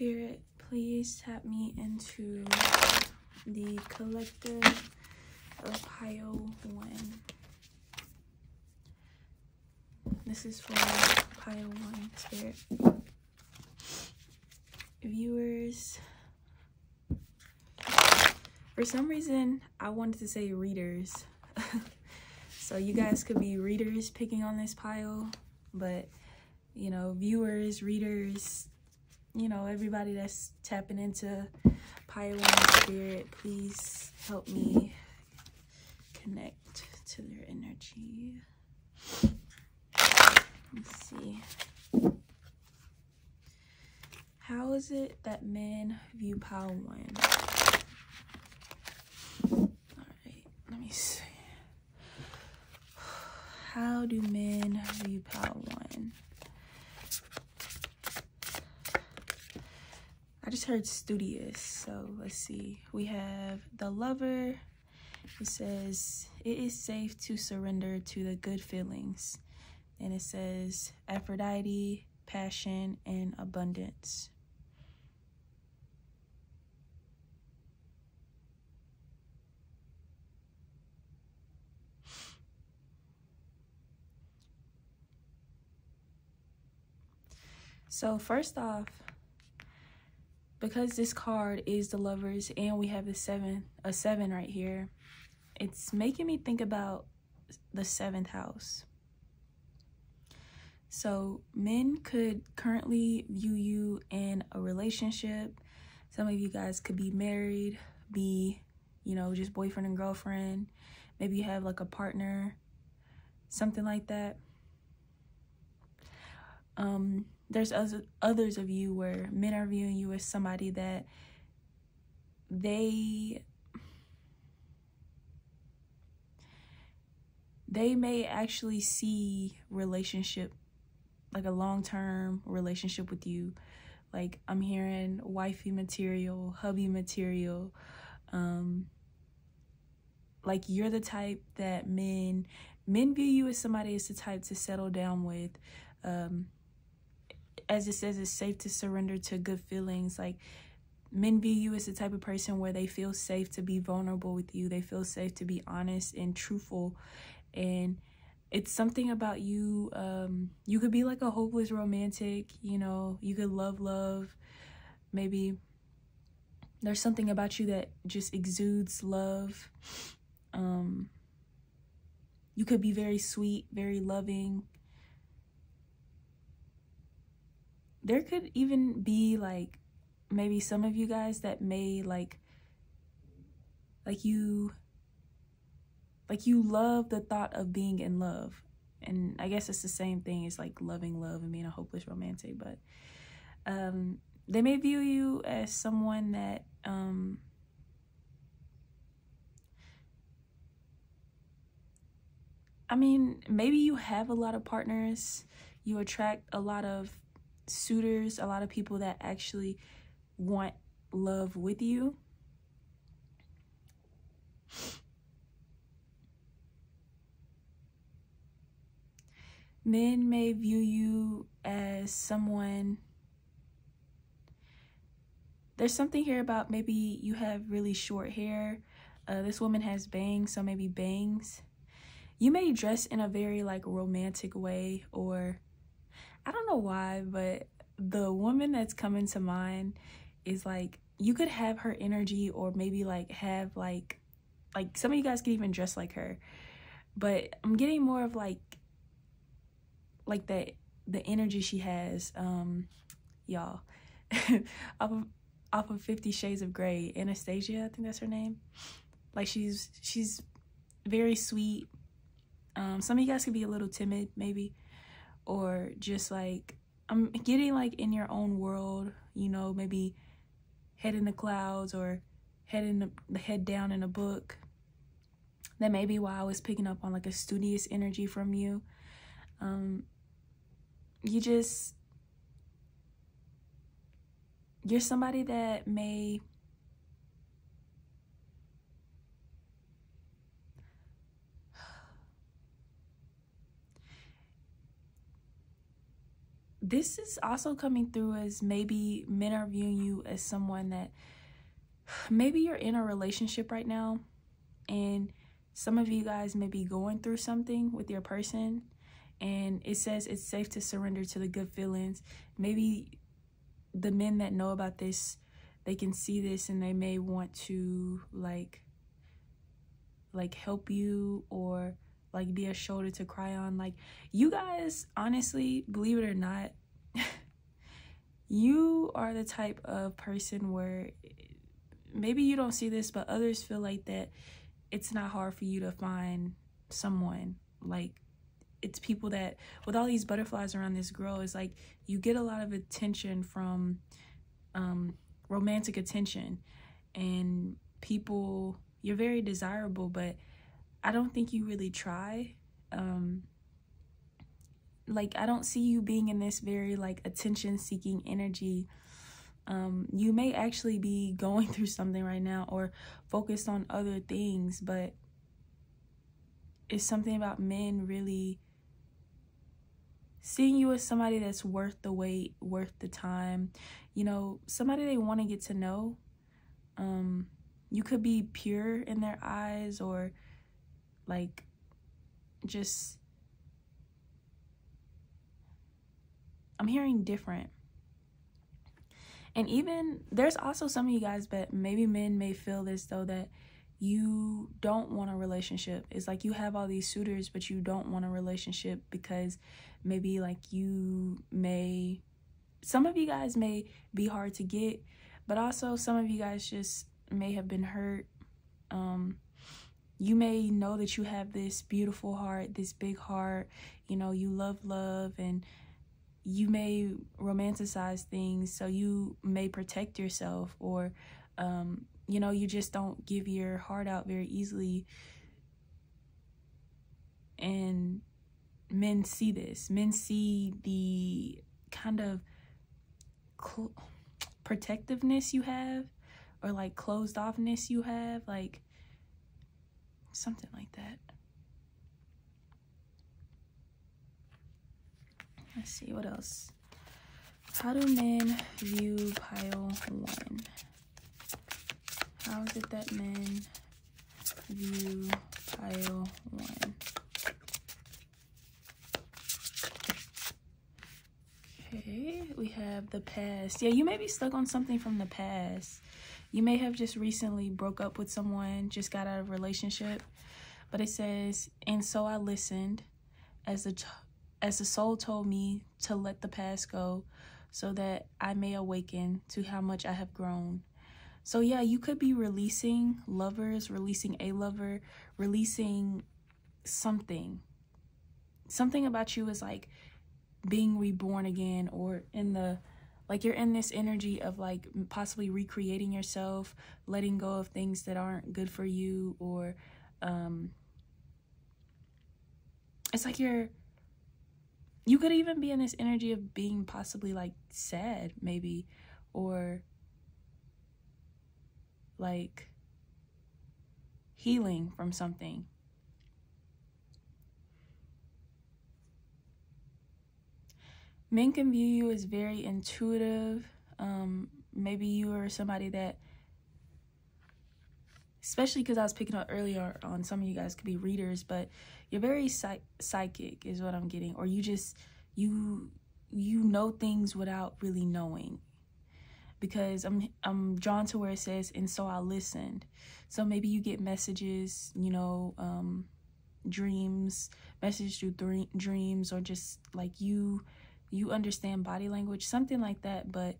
Spirit, please tap me into the collective of pile 1. This is for pile 1, Spirit. Viewers, for some reason, I wanted to say readers. So you guys could be readers picking on this pile, but, you know, viewers, readers, you know, everybody that's tapping into pile 1, Spirit, please help me connect to their energy. Let's see. How is it that men view pile 1? Alright, let me see. How do men view pile 1? I just heard studious, so let's see. We have the Lover. It says, it is safe to surrender to the good feelings. And it says, Aphrodite, passion, and abundance. So first off, because this card is the Lovers and we have the 7 right here, it's making me think about the 7th house. So men could currently view you in a relationship. Some of you guys could be married, be, you know, just boyfriend and girlfriend. Maybe you have like a partner, something like that. There's others of you where men are viewing you as somebody that they may actually see relationship, like a long-term relationship with you. Like I'm hearing wifey material, hubby material. Like you're the type that men view you as somebody is the type to settle down with. As it says, it's safe to surrender to good feelings. Like men view you as the type of person where they feel safe to be vulnerable with you. They feel safe to be honest and truthful. And it's something about you. You could be like a hopeless romantic, you know, you could love. Maybe there's something about you that just exudes love. You could be very sweet, very loving. There could even be like maybe some of you guys that may like you love the thought of being in love. And I guess it's the same thing as like loving love and being a hopeless romantic, but they may view you as someone that I mean, maybe you have a lot of partners, you attract a lot of suitors, a lot of people that actually want love with you. Men may view you as someone, there's something here about maybe you have really short hair. This woman has bangs, so maybe bangs. You may dress in a very like romantic way, or I don't know why, but the woman that's coming to mind is like, you could have her energy, or maybe like have like some of you guys could even dress like her. But I'm getting more of like the energy she has, y'all. off of 50 Shades of Grey, Anastasia, I think that's her name. Like she's very sweet. Some of you guys could be a little timid maybe, or just like, I'm getting like in your own world, you know, maybe head in the clouds or head down in a book. That may be why I was picking up on like a studious energy from you. You're somebody that may this is also coming through as maybe men are viewing you as someone that maybe you're in a relationship right now, and some of you guys may be going through something with your person, and it says it's safe to surrender to the good feelings. Maybe the men that know about this, they can see this and they may want to like help you, or like be a shoulder to cry on. Like, you guys, honestly, believe it or not, you are the type of person where maybe you don't see this, but others feel like that it's not hard for you to find someone. Like, it's people that, with all these butterflies around this girl, is like you get a lot of attention from romantic attention, and people, you're very desirable, but I don't think you really try. Like, I don't see you being in this very like attention seeking energy. You may actually be going through something right now or focused on other things, but it's something about men really seeing you as somebody that's worth the wait, worth the time, you know, somebody they want to get to know. You could be pure in their eyes, or like just, I'm hearing different. And even there's also some of you guys, but maybe men may feel this though, that you don't want a relationship. It's like you have all these suitors, but you don't want a relationship because maybe like some of you guys may be hard to get, but also some of you guys just may have been hurt. You may know that you have this beautiful heart, this big heart, you know, you love, and you may romanticize things, so you may protect yourself, or you know, you just don't give your heart out very easily. And men see this. Men see the kind of protectiveness you have, or like closed offness you have, like something like that. Let's see, what else? How do men view pile 1? How is it that men view pile 1? Okay, we have the past. Yeah, you may be stuck on something from the past. You may have just recently broke up with someone, just got out of a relationship. But it says, and so I listened as the soul told me to let the past go, so that I may awaken to how much I have grown. So yeah, you could be releasing lovers, releasing a lover, releasing something. Something about you is like being reborn again, or in the, like you're in this energy of like possibly recreating yourself, letting go of things that aren't good for you, or it's like you could even be in this energy of being possibly like sad maybe, or like healing from something. Men can view you as very intuitive. Maybe you are somebody that, especially because I was picking up earlier on, some of you guys could be readers, but you're very psychic is what I'm getting. Or you just, you know things without really knowing. Because I'm drawn to where it says, and so I listened. So maybe you get messages, you know, dreams, messages through dreams, or just like you understand body language, something like that. But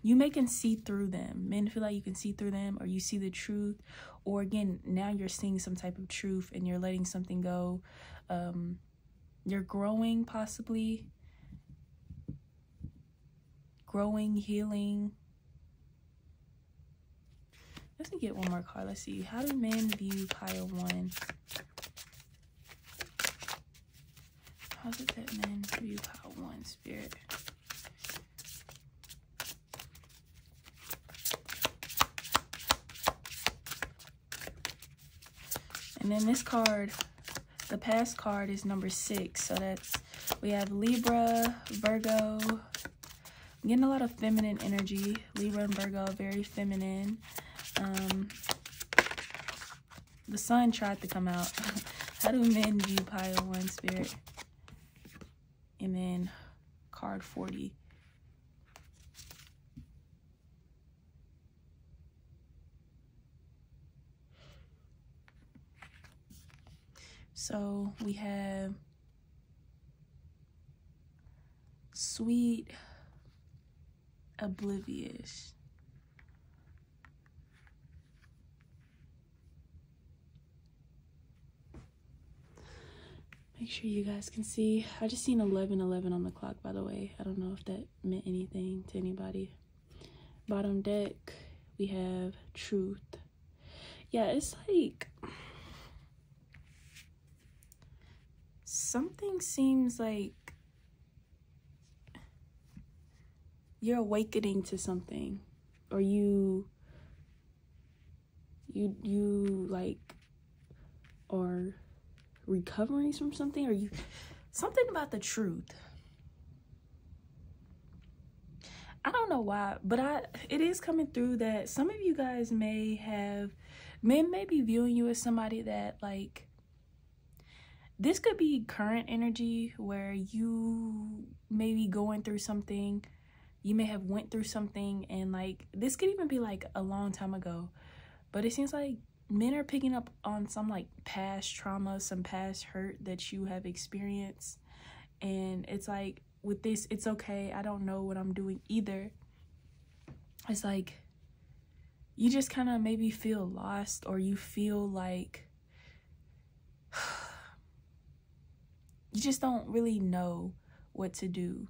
you may can see through them. Men feel like you can see through them, or you see the truth, or again, now you're seeing some type of truth and you're letting something go. You're growing, possibly growing, healing. Let's get one more card. Let's see, how do men view pile 1? How's it that men view pile 1, Spirit? And then this card, the past card, is number 6. So that's We have Libra, Virgo. I'm getting a lot of feminine energy. Libra and Virgo, very feminine. The sun tried to come out. How do men view pile 1 spirit? And then card 40. So we have sweet, oblivious. Make sure you guys can see. I just seen 11:11 on the clock, by the way. I don't know if that meant anything to anybody. Bottom deck, we have truth. Yeah, it's like something seems like you're awakening to something, or you like are recovering from something, or you something about the truth. I don't know why, but it is coming through that some of you guys men may be viewing you as somebody that, like, this could be current energy where you may be going through something. You may have went through something, and like this could even be like a long time ago, but it seems like men are picking up on some like past trauma, some past hurt that you have experienced. And it's like, with this, it's okay, I don't know what I'm doing either. It's like you just kind of maybe feel lost, or you feel like you just don't really know what to do.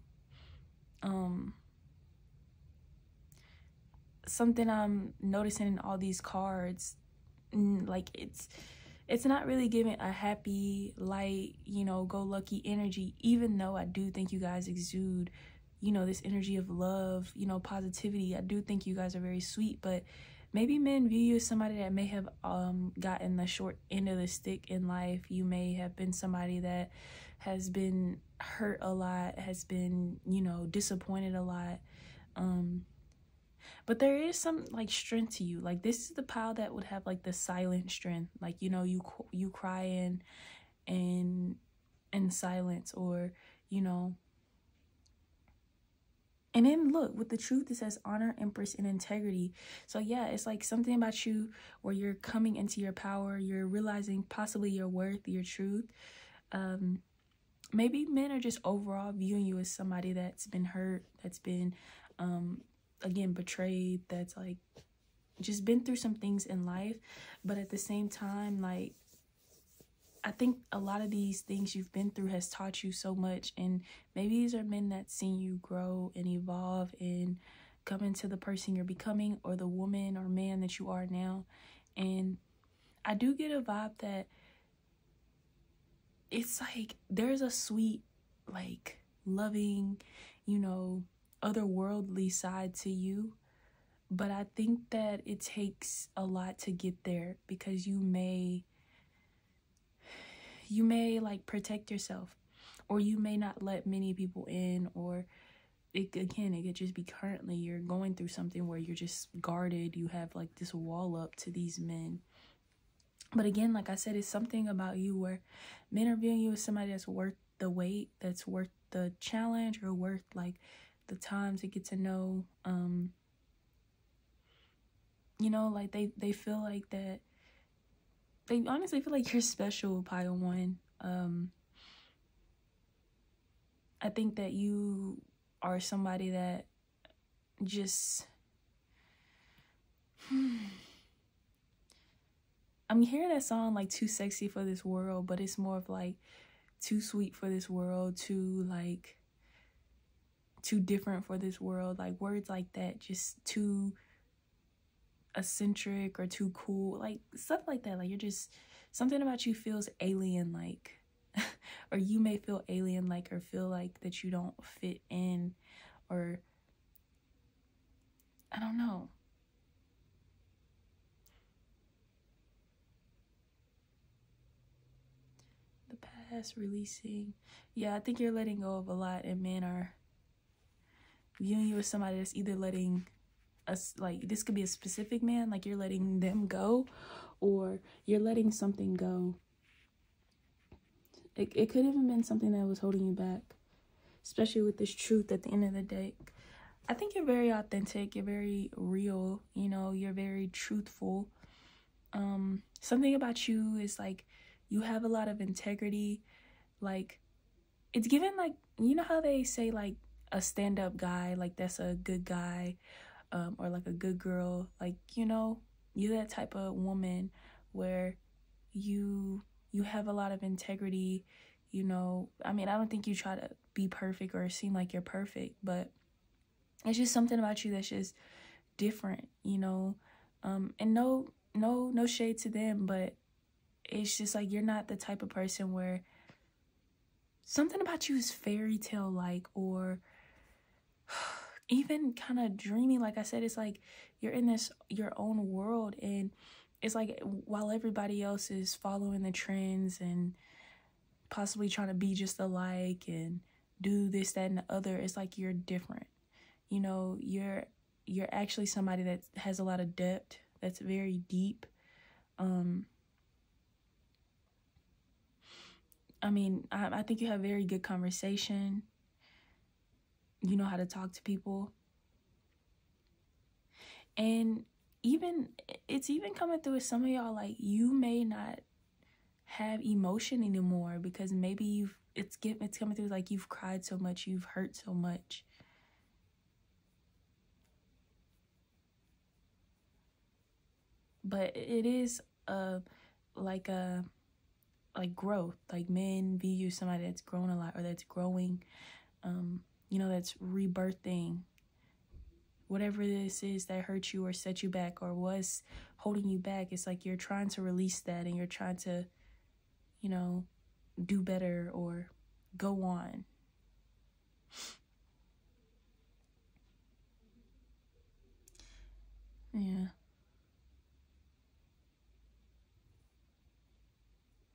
Something I'm noticing in all these cards, like it's not really giving a happy, light, you know, go lucky energy, even though I do think you guys exude, you know, this energy of love, you know, positivity. I do think you guys are very sweet, but maybe men view you as somebody that may have gotten the short end of the stick in life. You may have been somebody that has been hurt a lot, has been, you know, disappointed a lot. But there is some like strength to you. Like, this is the pile that would have like the silent strength. Like, you know, you cry in silence, or, you know. And then look, with the truth, it says honor, empress, and integrity. So yeah, it's like something about you where you're coming into your power. You're realizing possibly your worth, your truth. Maybe men are just overall viewing you as somebody that's been hurt, that's been again betrayed, that's like just been through some things in life. But at the same time, like, I think a lot of these things you've been through has taught you so much, and maybe these are men that seen you grow and evolve and come into the person you're becoming, or the woman or man that you are now. And I do get a vibe that it's like there's a sweet, like, loving, you know, otherworldly side to you. But I think that it takes a lot to get there, because you may like protect yourself, or you may not let many people in, or it could just be currently you're going through something where you're just guarded. You have like this wall up to these men. But again, like I said, it's something about you where men are viewing you as somebody that's worth the wait, that's worth the challenge, or worth like the time to get to know. You know, like they feel like that. They honestly feel like you're special, pile 1. I think that you are somebody that just I'm hearing that song like too sexy for this world, but it's more of like too sweet for this world, too different for this world, like words like that, just too eccentric or too cool, like stuff like that. Like, you're just, something about you feels alien like or you may feel alien like, or feel like that you don't fit in, or I don't know. The past, releasing. Yeah, I think you're letting go of a lot, and men are viewing you as somebody that's either letting us, like, this could be a specific man, like you're letting them go, or you're letting something go. It could have even been something that was holding you back, especially with this truth at the end of the day. I think you're very authentic, you're very real, you know, you're very truthful. Something about you is like, you have a lot of integrity. Like, it's given, like, you know how they say, like, a stand-up guy, like, that's a good guy, or like a good girl, like, you know, you're that type of woman where you have a lot of integrity, you know. I mean, I don't think you try to be perfect or seem like you're perfect, but it's just something about you that's just different, you know. And no shade to them, but it's just like, you're not the type of person where something about you is fairy tale like, or even kind of dreamy. Like I said, it's like you're in this your own world, and it's like while everybody else is following the trends and possibly trying to be just alike and do this, that, and the other, it's like you're different. You know, you're actually somebody that has a lot of depth, that's very deep. I mean, I think you have very good conversation. You know how to talk to people. And it's even coming through with some of y'all, like, you may not have emotion anymore because maybe it's coming through like you've cried so much, you've hurt so much. But it is like growth. Like, men view you as somebody that's grown a lot, or that's growing, you know, that's rebirthing. Whatever this is that hurt you or set you back or was holding you back, it's like you're trying to release that, and you're trying to, you know, do better or go on. Yeah.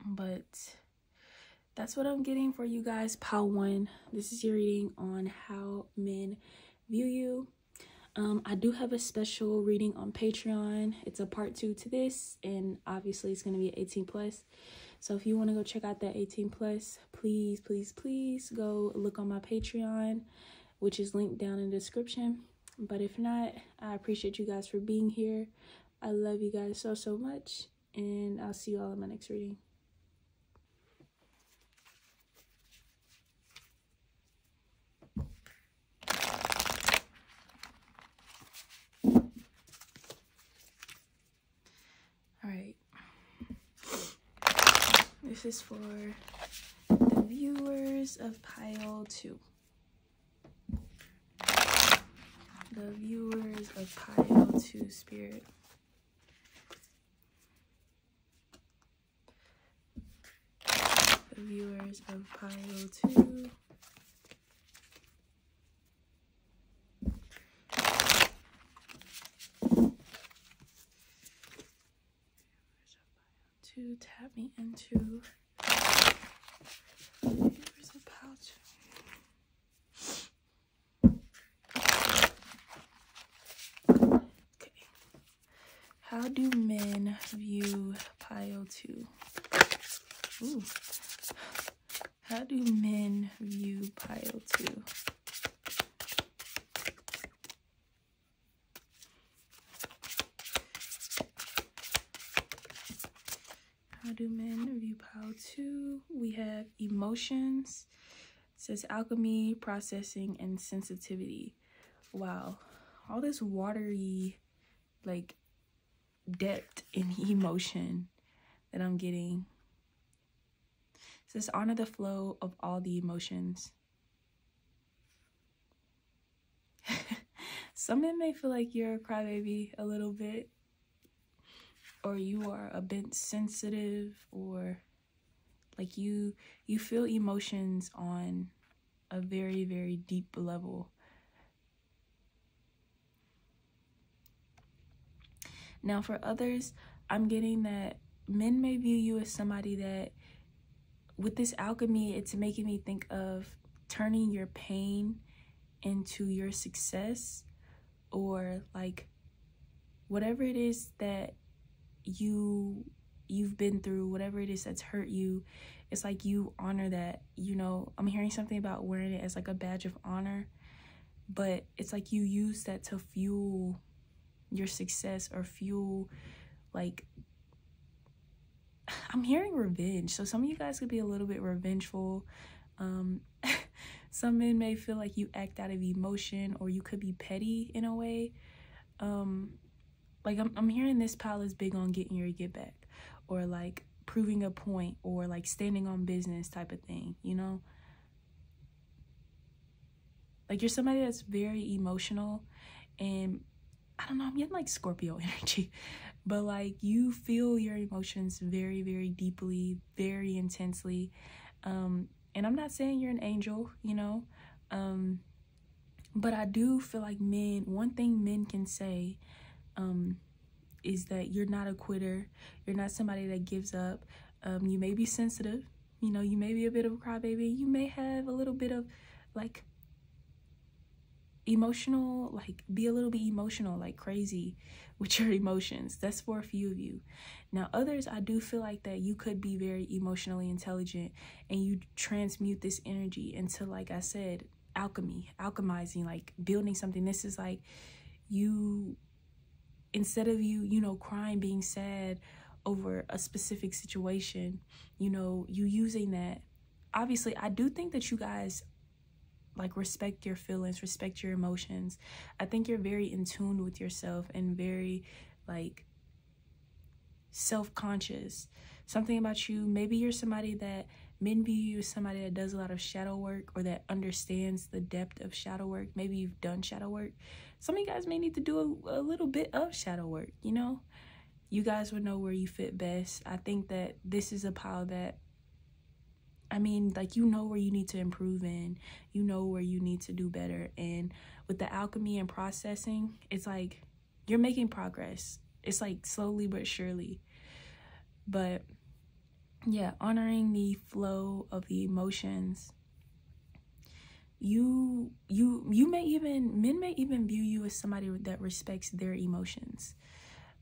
But that's what I'm getting for you guys, Pile 1. This is your reading on how men view you. I do have a special reading on Patreon. It's a part 2 to this, and obviously it's going to be 18+. So if you want to go check out that 18+, please go look on my Patreon, which is linked down in the description. But if not, I appreciate you guys for being here. I love you guys so much, and I'll see you all in my next reading. Alright, this is for the viewers of Pile 2. The viewers of Pile 2, Spirit. The viewers of Pile 2. To tap me into viewers of Pile 2. Okay. How do men view Pile 2? Ooh. How do men view Pile 2? How do men view Pile 2? We have emotions. It says alchemy, processing, and sensitivity. Wow. All this watery, like, depth in emotion that I'm getting. It says honor the flow of all the emotions. Some men may feel like you're a crybaby a little bit, or you are a bit sensitive, or like you feel emotions on a very, very deep level. Now for others, I'm getting that men may view you as somebody that with this alchemy, it's making me think of turning your pain into your success, or like whatever it is that you've been through, whatever it is that's hurt you. It's like you honor that, you know. I'm hearing something about wearing it as like a badge of honor, but it's like you use that to fuel your success, or fuel, like, I'm hearing revenge. So some of you guys could be a little bit revengeful. Some men may feel like you act out of emotion, or you could be petty in a way. Like I'm hearing this pile is big on getting your get back, or like proving a point, or like standing on business type of thing, you know? Like you're somebody that's very emotional, and I don't know, I'm getting like Scorpio energy, but like you feel your emotions very, very deeply, very intensely. And I'm not saying you're an angel, you know, but I do feel like men, one thing men can say is that you're not a quitter. You're not somebody that gives up. You may be sensitive, you know, you may be a bit of a crybaby. You may have a little bit of like emotional, like be a little bit emotional, like crazy with your emotions. That's for a few of you. Now others, I do feel like that you could be very emotionally intelligent, and you transmute this energy into, like I said, alchemizing, like building something. This is like you, instead of you know, crying, being sad over a specific situation, you know, you using that. Obviously, I do think that you guys like respect your feelings, respect your emotions. I think you're very in tune with yourself, and very like self-conscious. Something about you, maybe you're somebody that men view you as somebody that does a lot of shadow work, or that understands the depth of shadow work. Maybe you've done shadow work. Some of you guys may need to do a little bit of shadow work, you know? You guys would know where you fit best. I think that this is a pile that, I mean, like, you know where you need to improve in. You know where you need to do better. And with the alchemy and processing, it's like you're making progress. It's like slowly but surely. But yeah, honoring the flow of the emotions. Men may even view you as somebody that respects their emotions.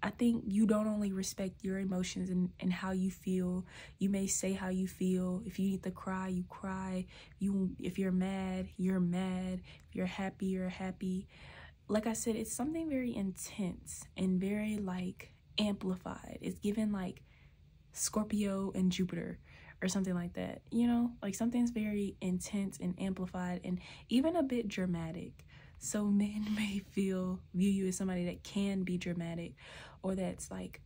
I think you don't only respect your emotions and how you feel. You may say how you feel. If you need to cry, you cry. If you're mad, you're mad. If you're happy, you're happy. Like I said, it's something very intense and very like amplified. It's given like Scorpio and Jupiter or something like that, you know? Like something's very intense and amplified, and even a bit dramatic. So men may view you as somebody that can be dramatic, or that's like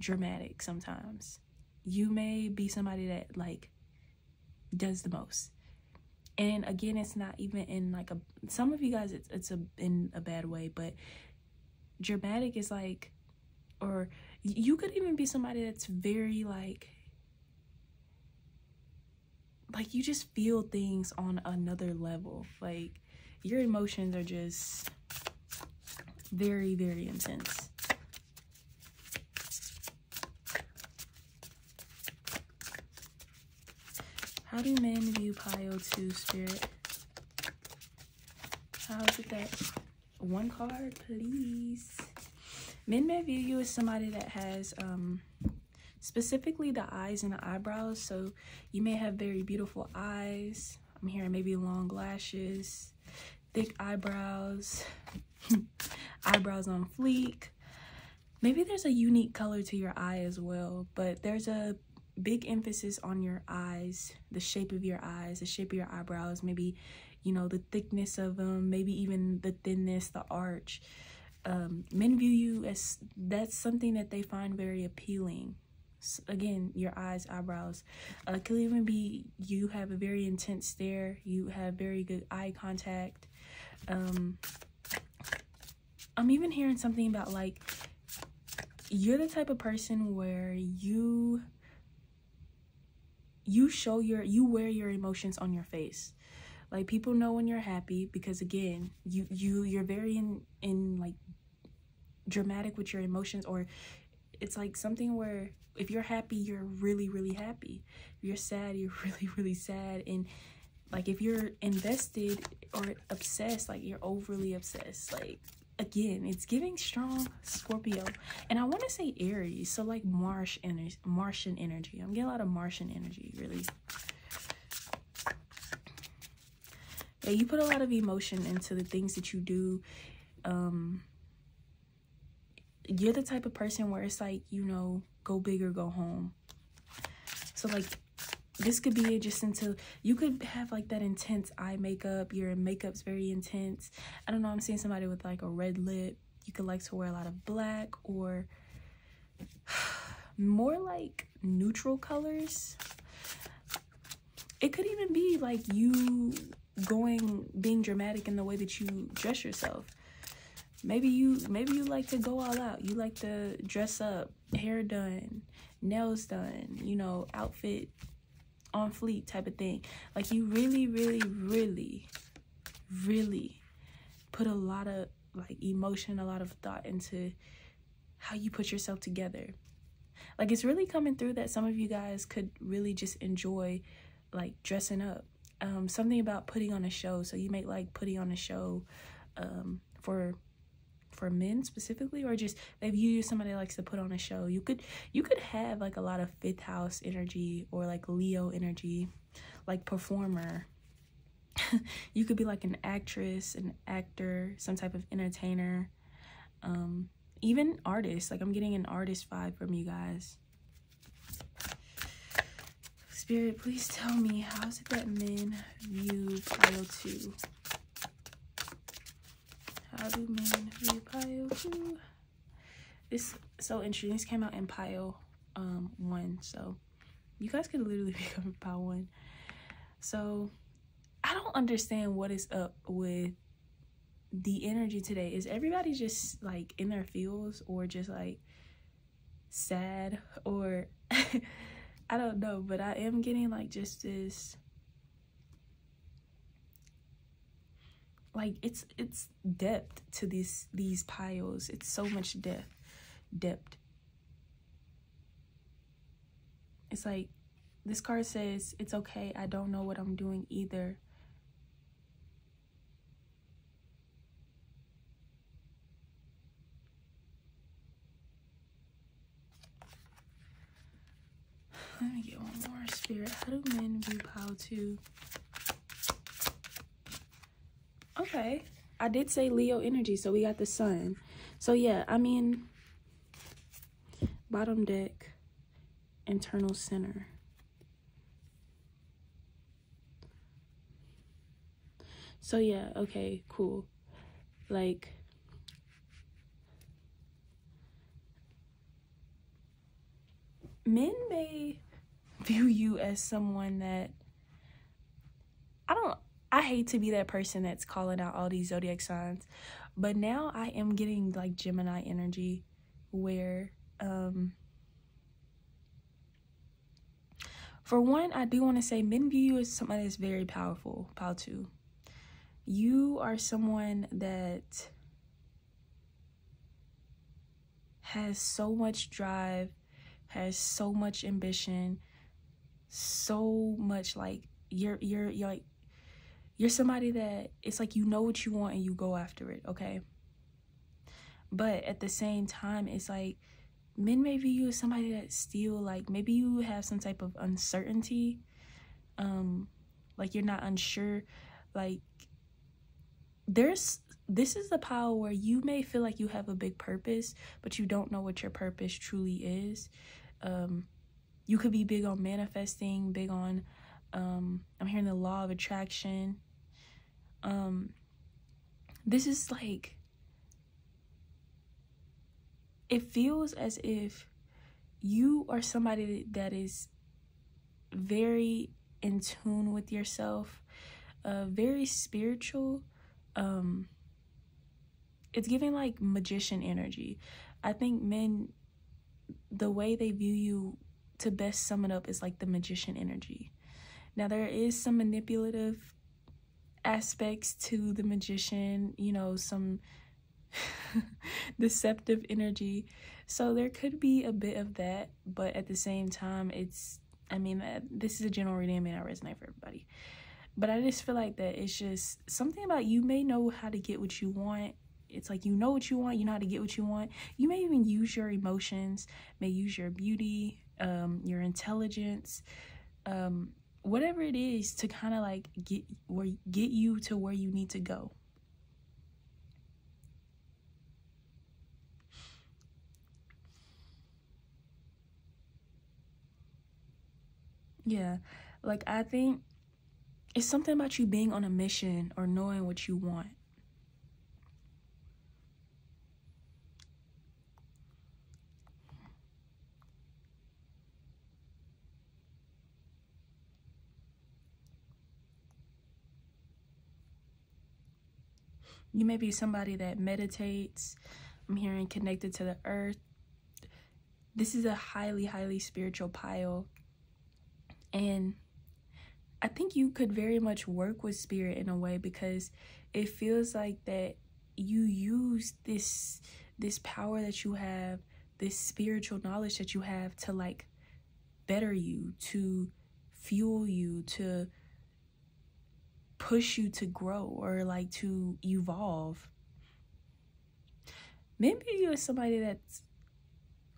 dramatic sometimes. You may be somebody that like does the most. And again, it's not even in like some of you guys, it's in a bad way, but dramatic is like, or you could even be somebody that's very like you just feel things on another level. Like your emotions are just very, very intense. How do men view Pile 2, Spirit? How is it that? One card, please. Men may view you as somebody that has specifically the eyes and the eyebrows. So you may have very beautiful eyes. I'm hearing maybe long lashes, thick eyebrows, eyebrows on fleek. Maybe there's a unique color to your eye as well, but there's a big emphasis on your eyes, the shape of your eyes, the shape of your eyebrows, maybe, you know, the thickness of them, maybe even the thinness, the arch. Men view you as, that's something that they find very appealing. Again, your eyes, eyebrows. Could even be you have a very intense stare. You have very good eye contact. I'm even hearing something about like you're the type of person where you wear your emotions on your face. Like people know when you're happy, because again, you're very in like dramatic with your emotions, or it's like something where if you're happy, you're really, really happy. If you're sad, you're really, really sad. And like if you're invested or obsessed, like you're overly obsessed. Like, again, it's giving strong Scorpio. And I want to say Aries, so like Martian energy. I'm getting a lot of Martian energy, really. Yeah, you put a lot of emotion into the things that you do. You're the type of person where it's like, you know, go big or go home. So like this could be just into, you could have like that intense eye makeup. Your makeup's very intense. I don't know, I'm seeing somebody with like a red lip. You could like to wear a lot of black or more like neutral colors. It could even be like you being dramatic in the way that you dress yourself. Maybe you like to go all out. You like to dress up, hair done, nails done, you know, outfit on fleek type of thing. Like you really, really, really, really put a lot of like emotion, a lot of thought into how you put yourself together. Like it's really coming through that some of you guys could really just enjoy like dressing up. Something about putting on a show. So you may like putting on a show for men specifically, or just they view you as somebody that likes to put on a show. You could have like a lot of 5th house energy or like Leo energy, like performer. You could be like an actress, an actor, some type of entertainer, even artist. Like I'm getting an artist vibe from you guys. Spirit, please tell me, how is it that men view pile 2? How do men view pile 2? It's so interesting. This came out in pile 1. So you guys could literally become pile 1. So I don't understand what is up with the energy today. Is everybody just like in their feels, or just like sad, or I don't know, but I am getting like just this, like it's depth to these piles. It's so much depth. It's like this card says, it's okay, I don't know what I'm doing either. Let me get one more, Spirit. How do men view pile 2? Okay, I did say Leo energy, so we got the sun. So yeah, I mean, bottom deck, internal center. So yeah, okay, cool. Like, men may view you as someone that, I hate to be that person that's calling out all these zodiac signs, but now I am getting like Gemini energy, where for one, I do want to say men view you as somebody that's very powerful. Pile 2, you are someone that has so much drive, has so much ambition, so much like you're somebody that it's like you know what you want and you go after it, okay? But at the same time, it's like men may view you as somebody that still like, maybe you have some type of uncertainty, like you're not unsure, like this is the power where you may feel like you have a big purpose, but you don't know what your purpose truly is. You could be big on manifesting, big on I'm hearing the law of attraction. This is like, it feels as if you are somebody that is very in tune with yourself, very spiritual. It's giving like magician energy. I think men, the way they view you, to best sum it up, is like the magician energy. Now there is some manipulative aspects to the magician, you know, some deceptive energy. So there could be a bit of that, but at the same time, this is a general reading. It may not resonate for everybody. But I just feel like that it's just something about you may know how to get what you want. It's like you know what you want, you know how to get what you want. You may even use your emotions, may use your beauty, your intelligence, whatever it is to kind of like get you to where you need to go. Yeah, like I think it's something about you being on a mission or knowing what you want. You may be somebody that meditates. I'm hearing connected to the earth. This is a highly, highly spiritual pile. And I think you could very much work with spirit in a way, because it feels like that you use this power that you have, this spiritual knowledge that you have to like better you, to fuel you, to push you to grow or like to evolve. Maybe you're somebody that's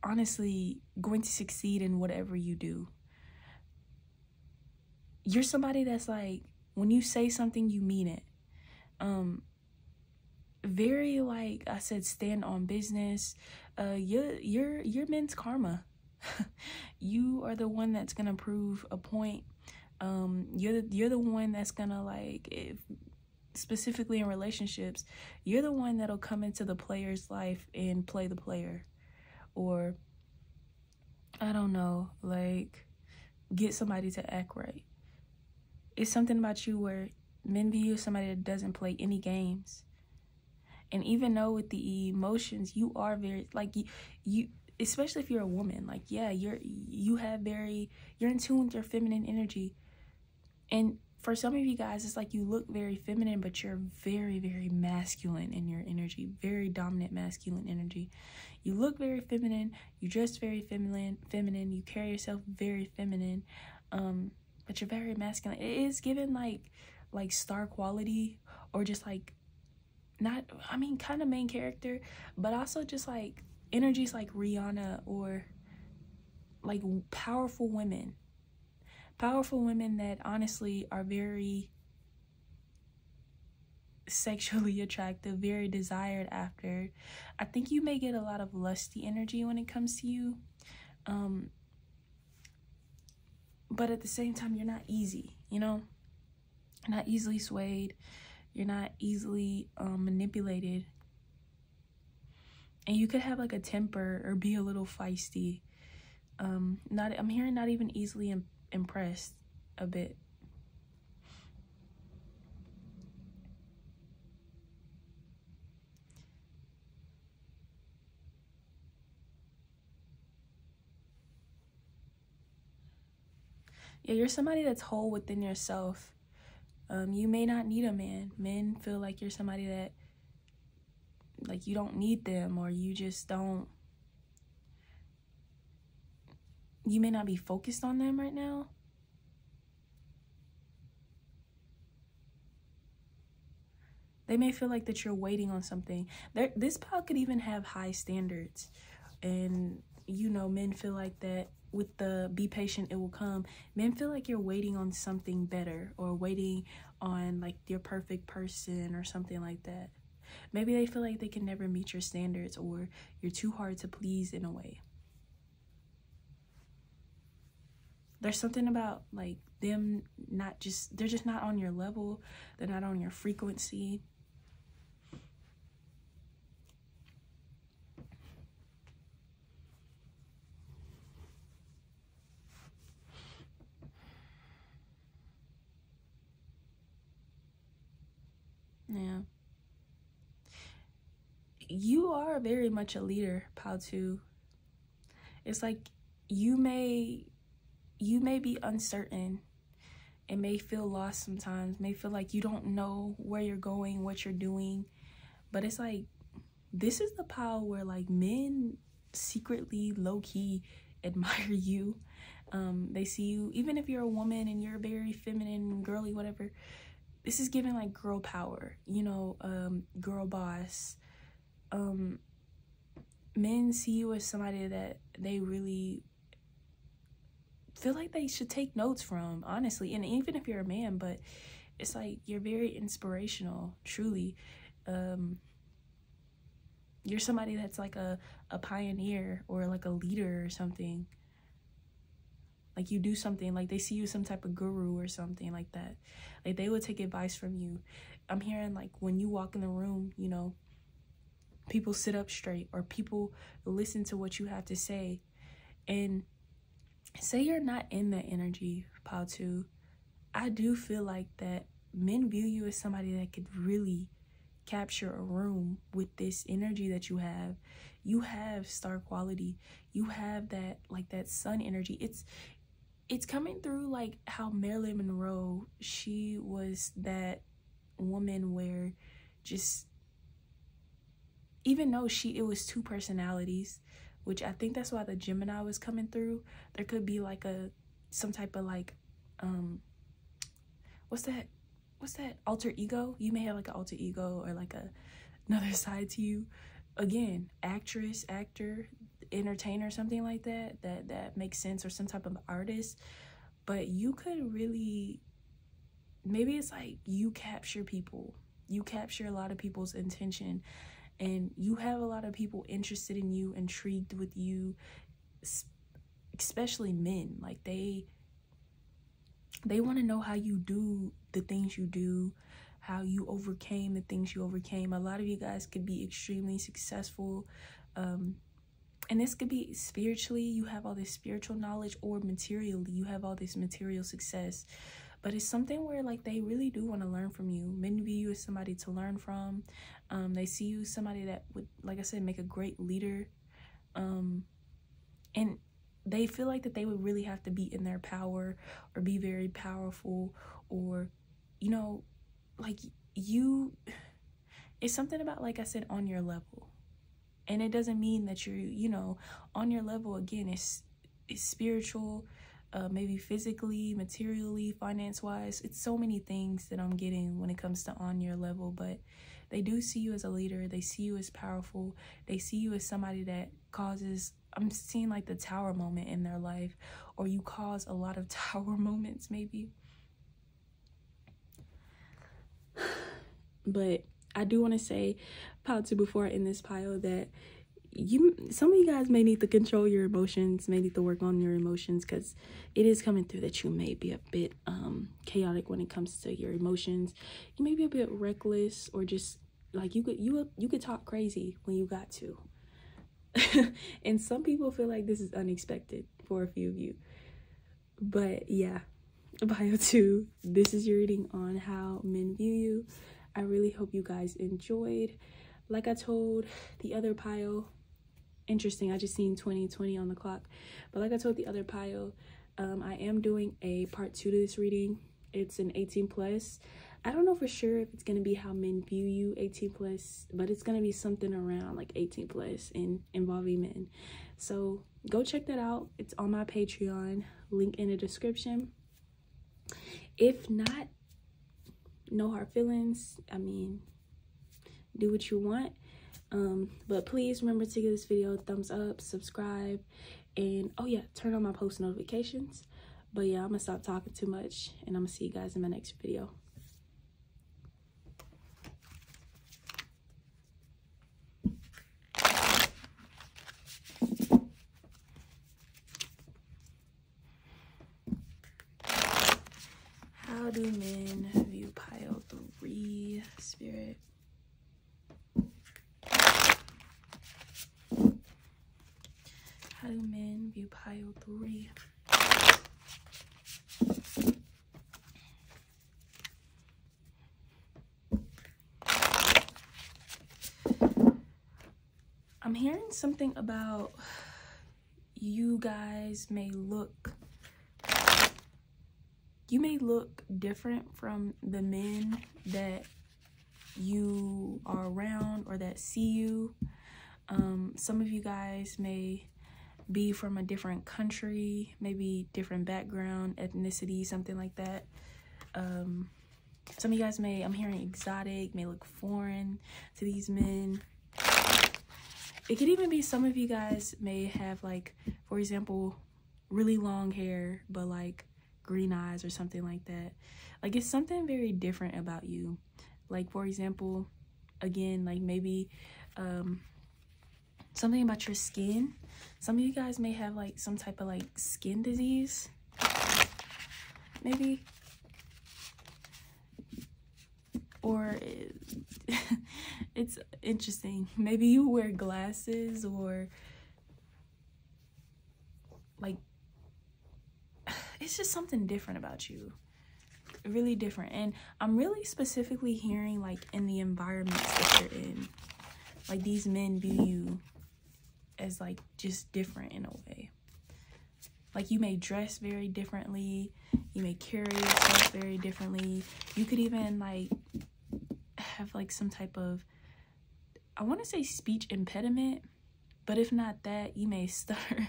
honestly going to succeed in whatever you do. You're somebody that's like, when you say something, you mean it. Very, like I said, stand on business. You're men's karma. You are the one that's gonna prove a point. You're the one that's gonna, like, if specifically in relationships, you're the one that'll come into the player's life and play the player, or I don't know, like get somebody to act right. It's something about you where men view you as somebody that doesn't play any games. And even though with the emotions, you are very, like, you especially if you're a woman, like, yeah, you're in tune with your feminine energy. And for some of you guys, it's like you look very feminine, but you're very, very masculine in your energy, very dominant masculine energy. You look very feminine, you dress very feminine, you carry yourself very feminine, but you're very masculine. It is given like star quality, or just like, not, I mean, kind of main character, but also just like energies like Rihanna, or like powerful women that honestly are very sexually attractive, very desired after. I think you may get a lot of lusty energy when it comes to you, but at the same time, you're not easy, you know? You're not easily swayed, you're not easily manipulated, and you could have like a temper or be a little feisty. I'm hearing not even easily impressed a bit. Yeah, you're somebody that's whole within yourself. You may not need a man. Men feel like you're somebody that, like, you don't need them, or you just don't, you may not be focused on them right now. They may feel like that you're waiting on something. This pile could even have high standards, and you know, men feel like that with the be patient, it will come. Men feel like you're waiting on something better, or waiting on like your perfect person or something like that. Maybe they feel like they can never meet your standards, or you're too hard to please in a way. There's something about like them they're just not on your level. They're not on your frequency. Yeah. You are very much a leader, Pal 2. It's like you may be uncertain. It may feel lost sometimes, may feel like you don't know where you're going, what you're doing. But it's like this is the pile where like men secretly low-key admire you. They see you, even if you're a woman and you're very feminine, girly, whatever. This is giving like girl power, you know, girl boss. Men see you as somebody that they really feel like they should take notes from, honestly. And even if you're a man, but it's like you're very inspirational, truly. You're somebody that's like a pioneer or like a leader or something. Like you do something, like they see you some type of guru or something like that. Like they would take advice from you. I'm hearing like when you walk in the room, you know, people sit up straight or people listen to what you have to say. And say you're not in that energy, pile 2. I do feel like that men view you as somebody that could really capture a room with this energy that you have. You have star quality. You have that, like that sun energy. It's coming through like how Marilyn Monroe, she was that woman where just, even though it was 2 personalities, which I think that's why the Gemini was coming through. There could be like some type of like, what's that alter ego? You may have like an alter ego or like another side to you. Again, actress, actor, entertainer, something like that makes sense, or some type of artist. But you could really, maybe it's like you capture people. You capture a lot of people's intention, and you have a lot of people interested in you, intrigued with you, especially men. Like they want to know how you do the things you do, how you overcame the things you overcame. A lot of you guys could be extremely successful, and this could be spiritually. You have all this spiritual knowledge, or materially you have all this material success. But it's something where like they really do want to learn from you. Men view you as somebody to learn from. They see you as somebody that would, like I said, make a great leader. And they feel like that they would really have to be in their power or be very powerful, or, you know, like you, it's something about, like I said, on your level. And it doesn't mean that you're, you know, on your level. Again, it's spiritual, maybe physically, materially, finance-wise. It's so many things that I'm getting when it comes to on your level. But they do see you as a leader. They see you as powerful. They see you as somebody that causes, I'm seeing like the tower moment in their life, or you cause a lot of tower moments maybe. But I do want to say, pile 2, before I end this pile, that some of you guys may need to control your emotions, may need to work on your emotions, because it is coming through that you may be a bit chaotic when it comes to your emotions. You may be a bit reckless, or just like you could talk crazy when you got to. And some people feel like this is unexpected for a few of you. But yeah, pile 2, this is your reading on how men view you. I really hope you guys enjoyed. Like I told the other pile, interesting, I just seen 2020 on the clock. But like I told the other pile, I am doing a part 2 to this reading. It's an 18+. I don't know for sure if it's going to be how men view you 18+, but it's going to be something around like 18+ and involving men. So go check that out. It's on my Patreon, link in the description. If not, no hard feelings. I mean, do what you want. But please remember to give this video a thumbs up, subscribe, and oh yeah, turn on my post notifications. But yeah, I'm gonna stop talking too much, and I'm gonna see you guys in my next video. How do men view pile 3, Spirit? How do men view pile 3? I'm hearing something about you guys may look different from the men that you are around or that see you. Some of you guys may be from a different country, maybe different background, ethnicity, something like that. Some of you guys may, I'm hearing exotic, may look foreign to these men. It could even be some of you guys may have, like, for example, really long hair, but like green eyes or something like that. Like, it's something very different about you. Like, for example, again, like maybe something about your skin. Some of you guys may have like some type of like skin disease, maybe. Or it's interesting. Maybe you wear glasses, or like, it's just something different about you. Really different. And I'm really specifically hearing like in the environments that you're in, like these men view you as like just different in a way. Like, you may dress very differently, you may carry yourself very differently. You could even like have like some type of, I want to say speech impediment, but if not that, you may stutter.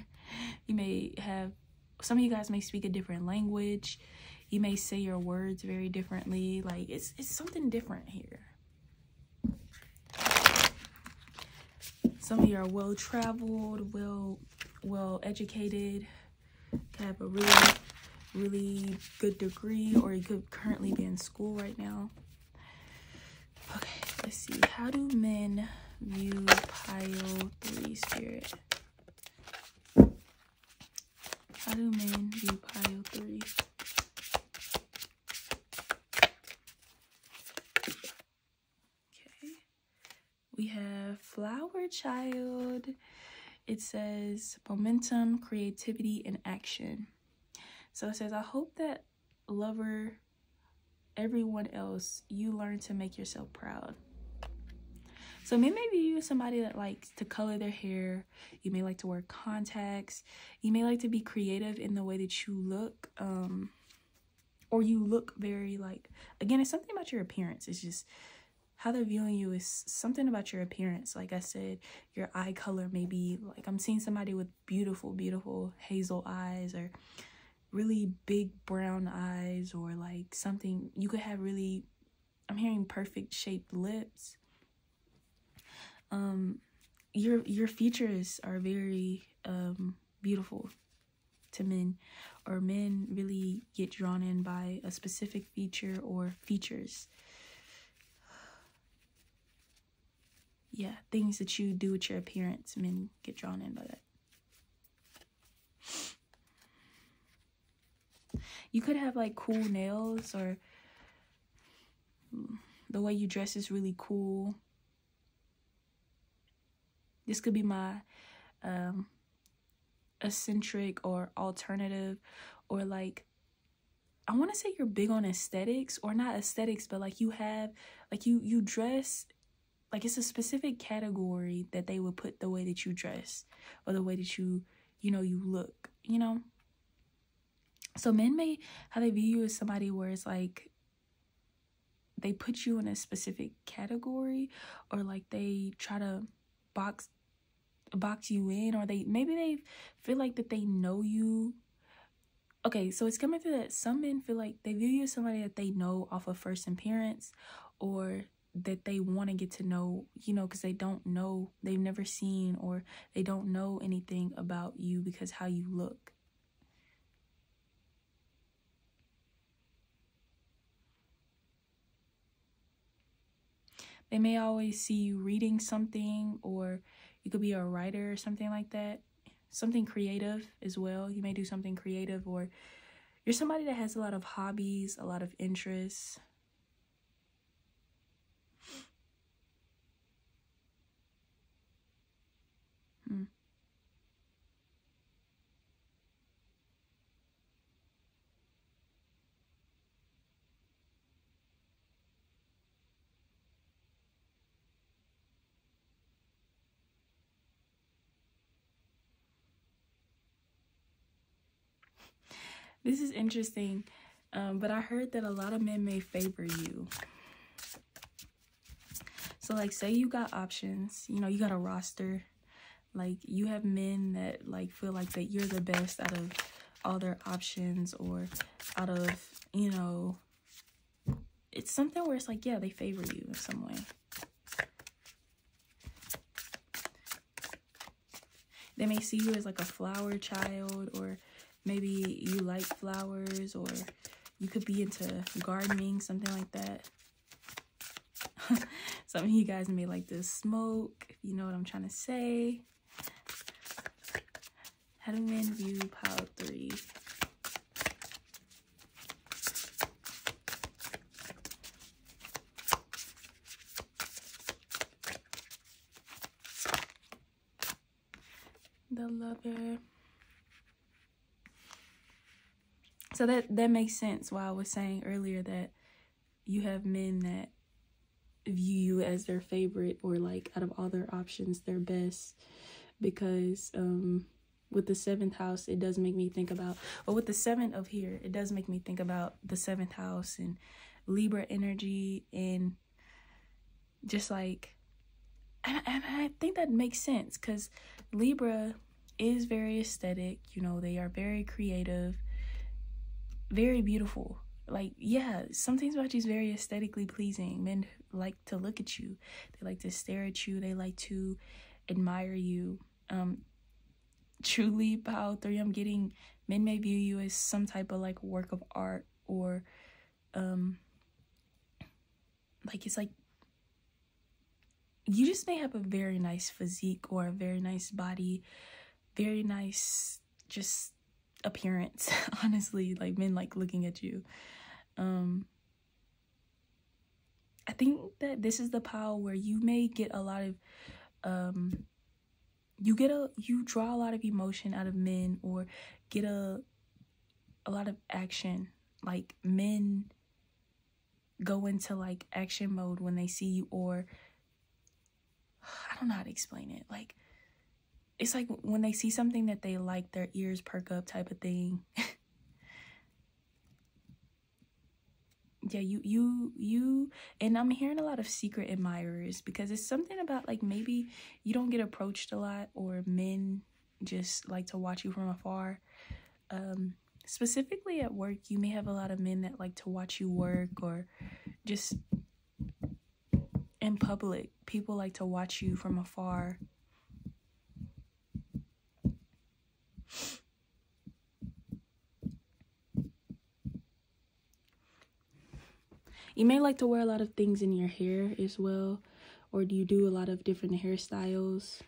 You may have, some of you guys may speak a different language. You may say your words very differently. Like, it's something different here. Some of you are well-traveled, well-educated, have a really good degree, or you could currently be in school right now. Okay, let's see. How do men view pile 3 spirit? How do men view pile 3? Okay. We have flower child. It says momentum, creativity, and action. So it says, I hope that lover, everyone else, you learn to make yourself proud. So maybe you're somebody that likes to color their hair. You may like to wear contacts. You may like to be creative in the way that you look. Or you look very like, again, it's something about your appearance. It's just how they're viewing you is something about your appearance. Like I said, your eye color may be like, I'm seeing somebody with beautiful, beautiful hazel eyes, or really big brown eyes, or like something. You could have really, I'm hearing perfect shaped lips. Your features are very beautiful to men, or men really get drawn in by a specific feature or features. Yeah, things that you do with your appearance, men get drawn in by that. You could have like cool nails, or the way you dress is really cool. This could be my eccentric or alternative, or like, I want to say you're big on aesthetics, or not aesthetics, but like you have, like you dress, like it's a specific category that they would put the way that you dress, or the way that you look, So men may, how they view you as somebody where it's like, they put you in a specific category, or like they try to box you in, or maybe they feel like that they know you. Okay, so it's coming through that some men feel like they view you as somebody that they know off of first appearance, or that they want to get to know, because they don't know, they've never seen, or they don't know anything about you because how you look. They may always see you reading something, or you could be a writer or something like that. Something creative as well. You may do something creative, or you're somebody that has a lot of hobbies, a lot of interests. This is interesting, but I heard that a lot of men may favor you. So like, say you got options, you know, you got a roster, like you have men that like feel like that you're the best out of all their options, or out of, you know, it's something where it's like, yeah, they favor you in some way. They may see you as like a flower child, or maybe you like flowers, or you could be into gardening, something like that. Some of you guys may like to smoke, if you know what I'm trying to say. How do men view pile 3? The Lover. So that makes sense why I was saying earlier that you have men that view you as their favorite, or like out of all their options, their best. Because with the 7th house, it does make me think about, or with the 7th of here, it does make me think about the 7th house and Libra energy, and just like, and I think that makes sense, because Libra is very aesthetic, you know, they are very creative, very beautiful. Like, yeah, some things about you is very aesthetically pleasing. Men like to look at you, they like to stare at you, they like to admire you. Truly, pile 3, I'm getting men may view you as some type of like work of art, or like, it's like you just may have a very nice physique, or a very nice body, very nice just appearance. Honestly, like, men like looking at you. I think that this is the pile where you may get a lot of you draw a lot of emotion out of men, or get a lot of action. Like, men go into like action mode when they see you, or I don't know how to explain it. Like, it's like when they see something that they like, their ears perk up type of thing. Yeah, you, and I'm hearing a lot of secret admirers, because it's something about like, maybe you don't get approached a lot, or men just like to watch you from afar. Specifically at work, you may have a lot of men that like to watch you work, or just in public, people like to watch you from afar. You may like to wear a lot of things in your hair as well, or do you do a lot of different hairstyles?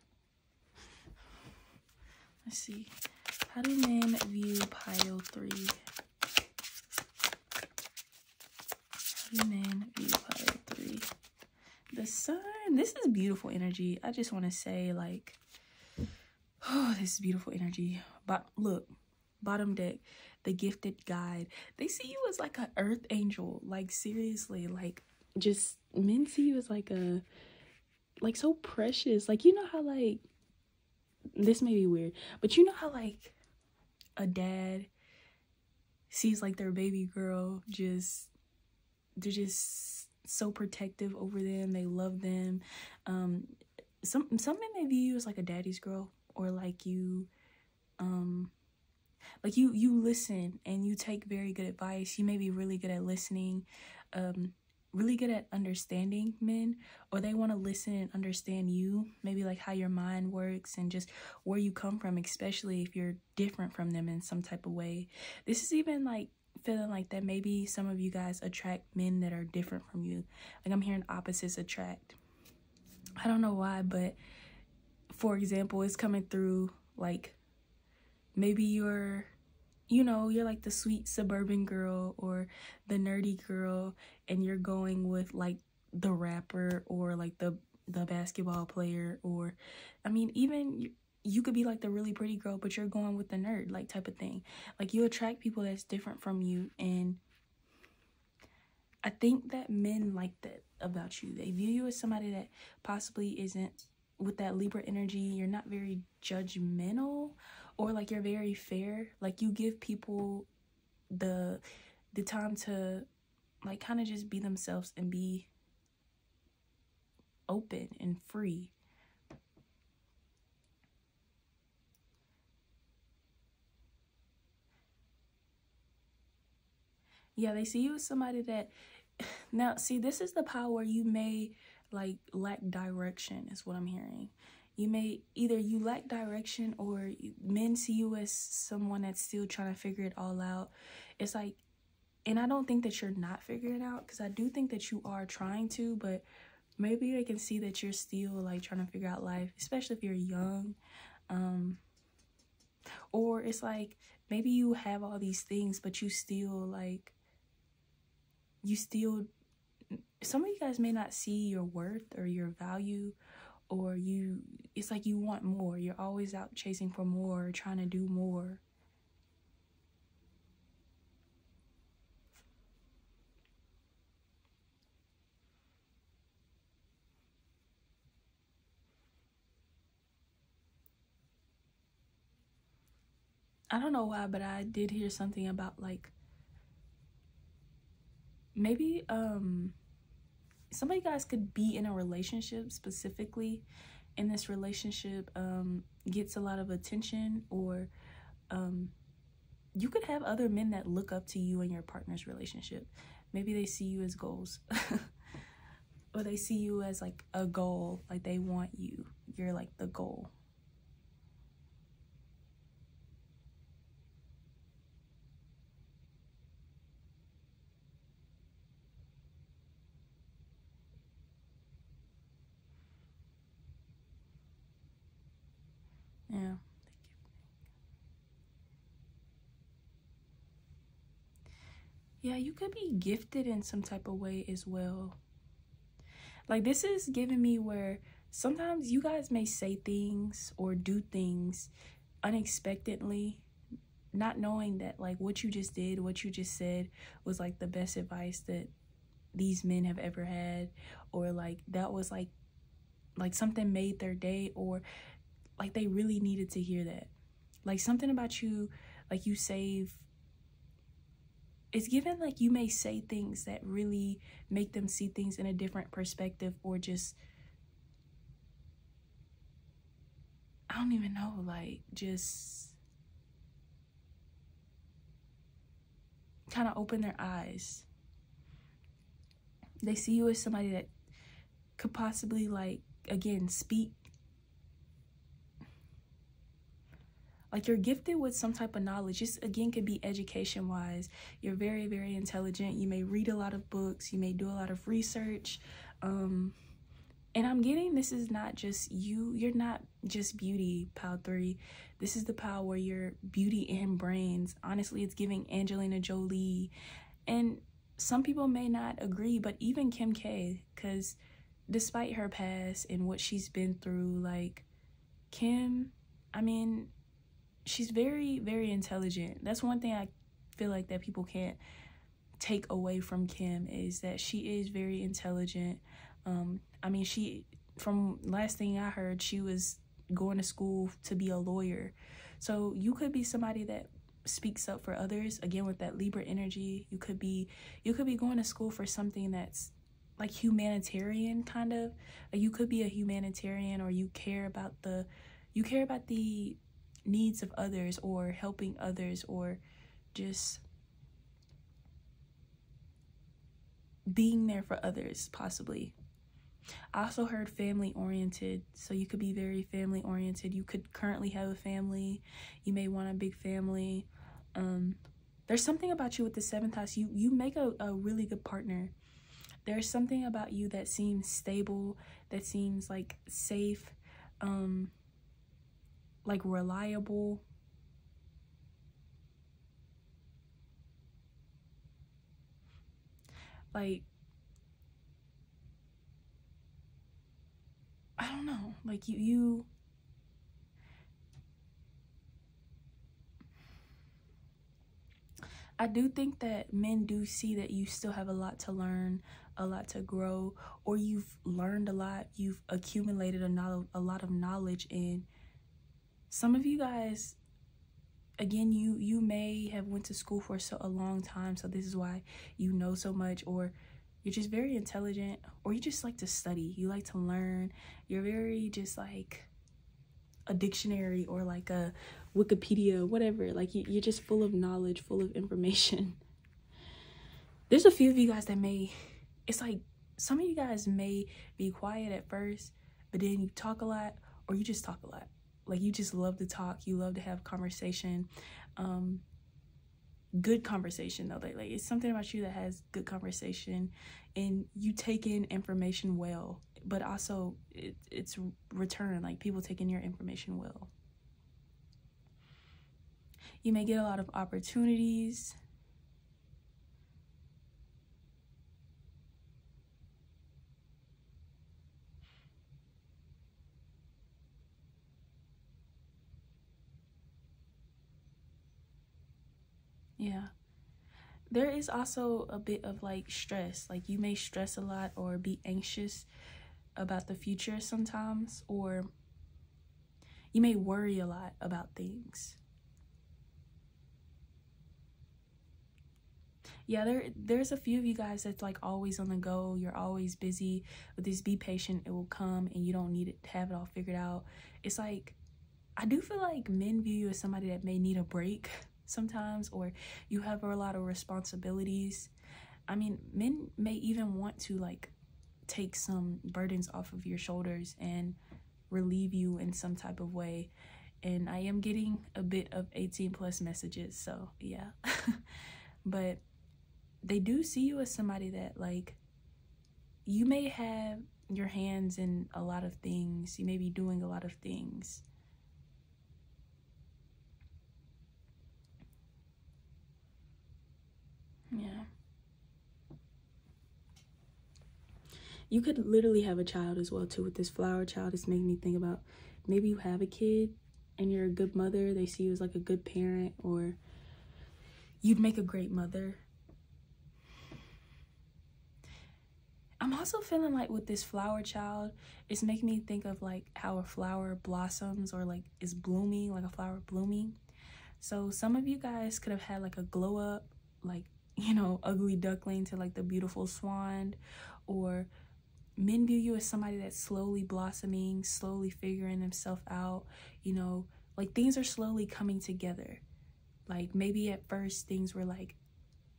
Let's see. How do men view pile 3? How do men view pile 3? The Sun. This is beautiful energy. I just want to say, like, oh, this is beautiful energy. But look, bottom deck, the gifted guide. They see you as like an earth angel. Like, seriously, like, just men see you as like a, like, so precious. Like, you know how, like, this may be weird, but you know how like a dad sees like their baby girl, just, they're just so protective over them, they love them. Some men may view you as like a daddy's girl, or like you like you listen and you take very good advice. You may be really good at listening, really good at understanding men, or they want to listen and understand you, maybe like how your mind works and just where you come from, especially if you're different from them in some type of way. This is even like feeling like that maybe some of you guys attract men that are different from you. Like, I'm hearing opposites attract. I don't know why, but for example, it's coming through like, maybe you're, you know, you're like the sweet suburban girl or the nerdy girl, and you're going with like the rapper, or like the basketball player, or I mean, even you could be like the really pretty girl, but you're going with the nerd, like, type of thing. Like, you attract people that's different from you, and I think that men like that about you. They view you as somebody that possibly isn't with that Libra energy. You're not very judgmental, or like you're very fair. Like, you give people the time to like kind of just be themselves and be open and free. Yeah, they see you as somebody that, now see, this is the power where you may like lack direction is what I'm hearing. You may either you lack direction, or men see you as someone that's still trying to figure it all out. It's like, and I don't think that you're not figuring it out, because I do think that you are trying to, but maybe they can see that you're still like trying to figure out life, especially if you're young. Or it's like maybe you have all these things, but you still like, some of you guys may not see your worth or your value, or it's like you want more. You're always out chasing for more, trying to do more. I don't know why, but I did hear something about like maybe some of you guys could be in a relationship specifically, and this relationship gets a lot of attention, or you could have other men that look up to you in your partner's relationship. Maybe they see you as goals or they see you as like a goal, like they want you, you're like the goal. Yeah. Yeah, you could be gifted in some type of way as well. Like, this is giving me where sometimes you guys may say things or do things unexpectedly, not knowing that like what you just did, what you just said was like the best advice that these men have ever had, or like that was like something made their day, or like they really needed to hear that. Like something about you, like you save, it's given like you may say things that really make them see things in a different perspective, or just, I don't even know, like just kind of open their eyes. They see you as somebody that could possibly like, again, speak. Like you're gifted with some type of knowledge. This again could be education wise. You're very, very intelligent. You may read a lot of books. You may do a lot of research. And I'm getting, this is not just you. You're not just beauty, Pal 3. This is the power where you're beauty and brains. Honestly, it's giving Angelina Jolie. And some people may not agree, but even Kim K, because despite her past and what she's been through, like Kim, I mean, she's very, very intelligent. That's one thing I feel like that people can't take away from Kim, is that she is very intelligent. I mean, she, from last thing I heard, she was going to school to be a lawyer. So you could be somebody that speaks up for others. Again, with that Libra energy, you could be going to school for something that's like humanitarian kind of. Like you could be a humanitarian, or you care about the needs of others, or helping others, or just being there for others, possibly. I also heard family oriented, so you could be very family oriented. You could currently have a family. You may want a big family. There's something about you with the 7th house. You make a really good partner. There's something about you that seems stable, that seems like safe, like reliable. Like, I don't know, like you I do think that men do see that you still have a lot to learn, a lot to grow, or you've learned a lot, you've accumulated a lot of knowledge. And some of you guys, again, you may have went to school for a long time, so this is why you know so much, or you're just very intelligent, or you just like to study, you like to learn, you're very just like a dictionary or like a Wikipedia, whatever. Like you're just full of knowledge, full of information. There's a few of you guys that it's like some of you guys may be quiet at first, but then you talk a lot, or you just talk a lot. Like you just love to talk, you love to have conversation. Good conversation though. Like it's something about you that has good conversation, and you take in information well, but also it's return, like people take in your information well. You may get a lot of opportunities. Yeah. There is also a bit of like stress. Like you may stress a lot or be anxious about the future sometimes, or you may worry a lot about things. Yeah, there's a few of you guys that's like always on the go. You're always busy with this. Be patient, it will come, and you don't need it to have it all figured out. It's like, I do feel like men view you as somebody that may need a break sometimes, or you have a lot of responsibilities. I mean, men may even want to like take some burdens off of your shoulders and relieve you in some type of way. And I am getting a bit of 18+ messages, so yeah. But they do see you as somebody that like, you may have your hands in a lot of things, you may be doing a lot of things. Yeah. You could literally have a child as well too. With this flower child, it's making me think about maybe you have a kid and you're a good mother. They see you as like a good parent, or you'd make a great mother. I'm also feeling like with this flower child, it's making me think of like how a flower blossoms, or like is blooming, like a flower blooming. So some of you guys could have had like a glow up, like, you know, ugly duckling to like the beautiful swan, or men view you as somebody that's slowly blossoming, slowly figuring themselves out, you know, like things are slowly coming together. Like maybe at first things were like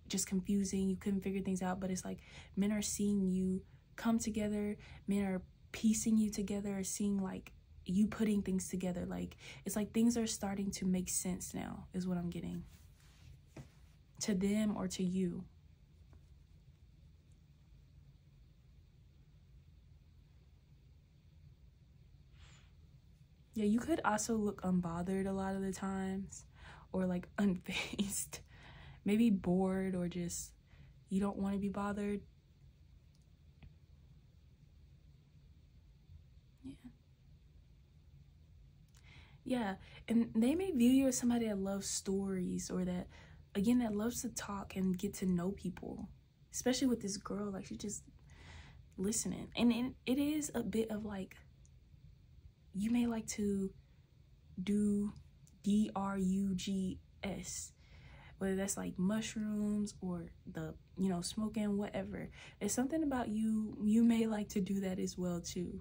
just confusing, you couldn't figure things out, but it's like men are seeing you come together, men are piecing you together, seeing like you putting things together. Like it's like things are starting to make sense now, is what I'm getting, to them or to you. Yeah, you could also look unbothered a lot of the times, or like unfazed. Maybe bored, or just you don't want to be bothered. Yeah, and they may view you as somebody that loves stories, or that, again, that loves to talk and get to know people. Especially with this girl, like she's just listening. And it is a bit of like, you may like to do drugs, whether that's like mushrooms or the, you know, smoking, whatever. It's something about you, you may like to do that as well too.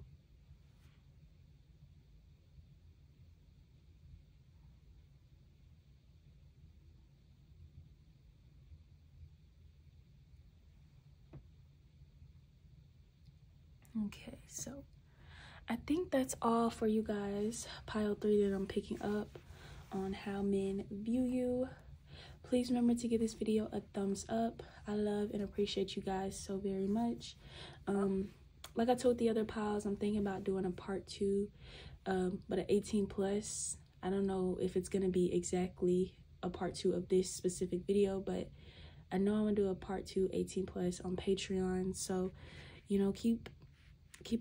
Okay, so I think that's all for you guys. Pile 3 that I'm picking up on how men view you. Please remember to give this video a thumbs up. I love and appreciate you guys so very much. Like I told the other piles, I'm thinking about doing a part 2, but an 18+. I don't know if it's gonna be exactly a part 2 of this specific video, but I know I'm gonna do a part 2 18+ on Patreon. So, you know, keep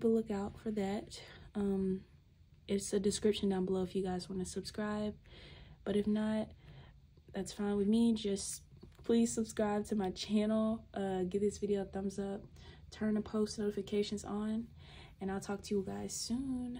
a lookout for that. It's a description down below if you guys want to subscribe, but if not, that's fine with me. Just please subscribe to my channel, give this video a thumbs up, turn the post notifications on, and I'll talk to you guys soon.